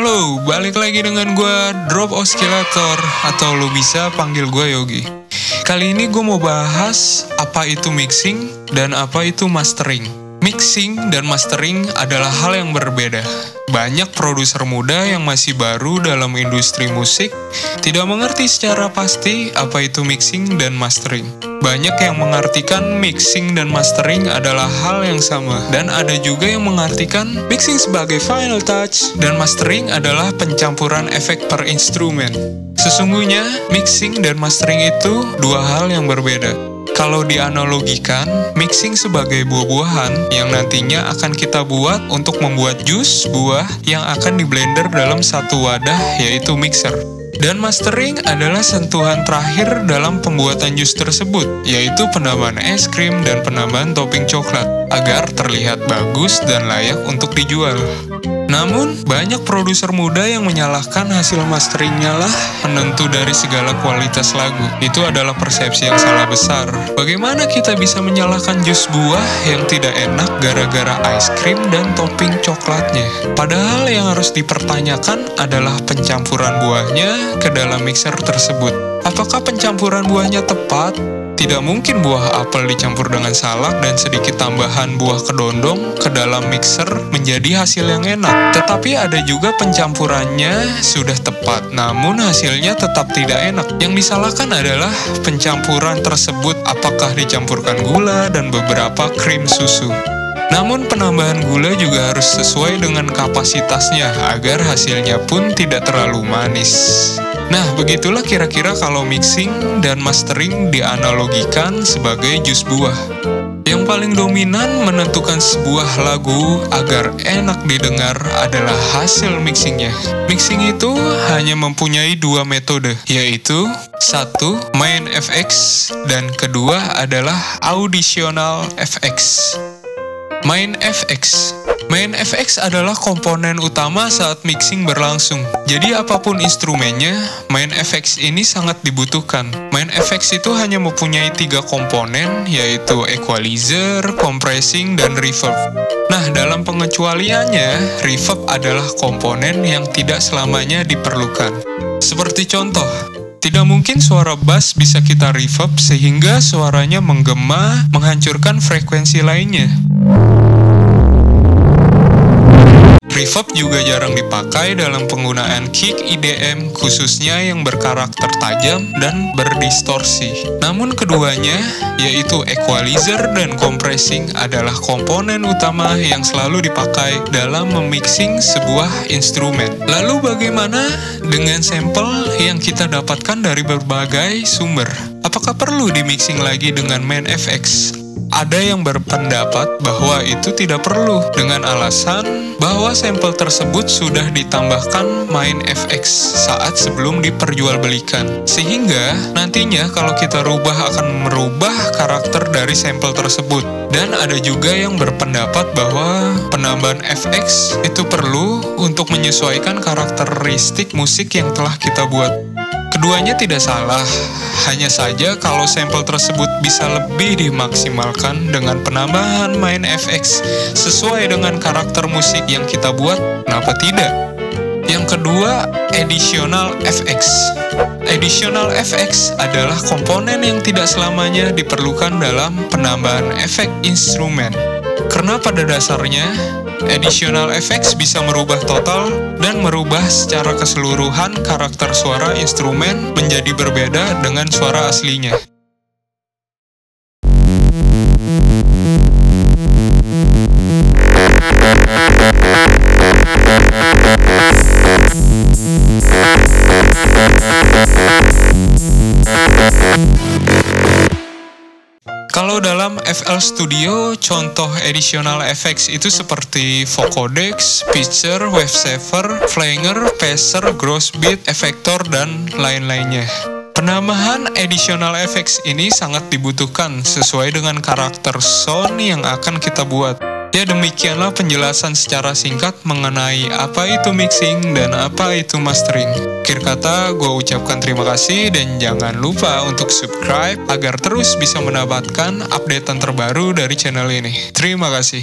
Halo, balik lagi dengan gue Drop Oscillator, atau lo bisa panggil gue Yogi. Kali ini gue mau bahas apa itu mixing dan apa itu mastering. Mixing dan mastering adalah hal yang berbeda. Banyak produser muda yang masih baru dalam industri musik tidak mengerti secara pasti apa itu mixing dan mastering. Banyak yang mengartikan mixing dan mastering adalah hal yang sama, dan ada juga yang mengartikan mixing sebagai final touch dan mastering adalah pencampuran efek per instrumen. Sesungguhnya, mixing dan mastering itu dua hal yang berbeda. Kalau dianalogikan, mixing sebagai buah-buahan yang nantinya akan kita buat untuk membuat jus buah yang akan diblender dalam satu wadah, yaitu mixer. Dan mastering adalah sentuhan terakhir dalam pembuatan jus tersebut, yaitu penambahan es krim dan penambahan topping coklat, agar terlihat bagus dan layak untuk dijual. Namun, banyak produser muda yang menyalahkan hasil masteringnya lah penentu dari segala kualitas lagu. Itu adalah persepsi yang salah besar. Bagaimana kita bisa menyalahkan jus buah yang tidak enak gara-gara es krim dan topping coklatnya? Padahal yang harus dipertanyakan adalah pencampuran buahnya ke dalam mixer tersebut. Apakah pencampuran buahnya tepat? Tidak mungkin buah apel dicampur dengan salak dan sedikit tambahan buah kedondong ke dalam mixer menjadi hasil yang enak. Tetapi ada juga pencampurannya sudah tepat, namun hasilnya tetap tidak enak. Yang disalahkan adalah pencampuran tersebut apakah dicampurkan gula dan beberapa krim susu. Namun penambahan gula juga harus sesuai dengan kapasitasnya agar hasilnya pun tidak terlalu manis. Nah, begitulah kira-kira kalau mixing dan mastering dianalogikan sebagai jus buah. Yang paling dominan menentukan sebuah lagu agar enak didengar adalah hasil mixingnya. Mixing itu hanya mempunyai dua metode, yaitu satu, main FX, dan kedua adalah auditional FX. Main FX. Main FX adalah komponen utama saat mixing berlangsung. Jadi apapun instrumennya, main FX ini sangat dibutuhkan. Main FX itu hanya mempunyai 3 komponen, yaitu equalizer, compressing, dan reverb. Nah, dalam pengecualiannya, reverb adalah komponen yang tidak selamanya diperlukan. Seperti contoh, tidak mungkin suara bass bisa kita reverb sehingga suaranya menggema, menghancurkan frekuensi lainnya. Reverb juga jarang dipakai dalam penggunaan kick EDM, khususnya yang berkarakter tajam dan berdistorsi. Namun keduanya, yaitu equalizer dan compressing, adalah komponen utama yang selalu dipakai dalam memixing sebuah instrumen. Lalu bagaimana dengan sampel yang kita dapatkan dari berbagai sumber? Apakah perlu dimixing lagi dengan main FX? Ada yang berpendapat bahwa itu tidak perlu, dengan alasan bahwa sampel tersebut sudah ditambahkan main FX saat sebelum diperjualbelikan. Sehingga nantinya kalau kita rubah akan merubah karakter dari sampel tersebut. Dan ada juga yang berpendapat bahwa penambahan FX itu perlu untuk menyesuaikan karakteristik musik yang telah kita buat. Keduanya tidak salah, hanya saja kalau sampel tersebut bisa lebih dimaksimalkan dengan penambahan main FX sesuai dengan karakter musik yang kita buat, kenapa tidak? Yang kedua, additional FX. Additional FX adalah komponen yang tidak selamanya diperlukan dalam penambahan efek instrumen. Karena pada dasarnya, additional FX bisa merubah total dan merubah secara keseluruhan karakter suara instrumen menjadi berbeda dengan suara aslinya. Kalau dalam FL Studio, contoh additional effects itu seperti vocodex, pitcher, wave saver, flanger, phaser, gross beat, effector, dan lain-lainnya. Penambahan additional effects ini sangat dibutuhkan sesuai dengan karakter sound yang akan kita buat. Ya, demikianlah penjelasan secara singkat mengenai apa itu mixing dan apa itu mastering. Akhir kata, gue ucapkan terima kasih dan jangan lupa untuk subscribe agar terus bisa mendapatkan updatean terbaru dari channel ini. Terima kasih.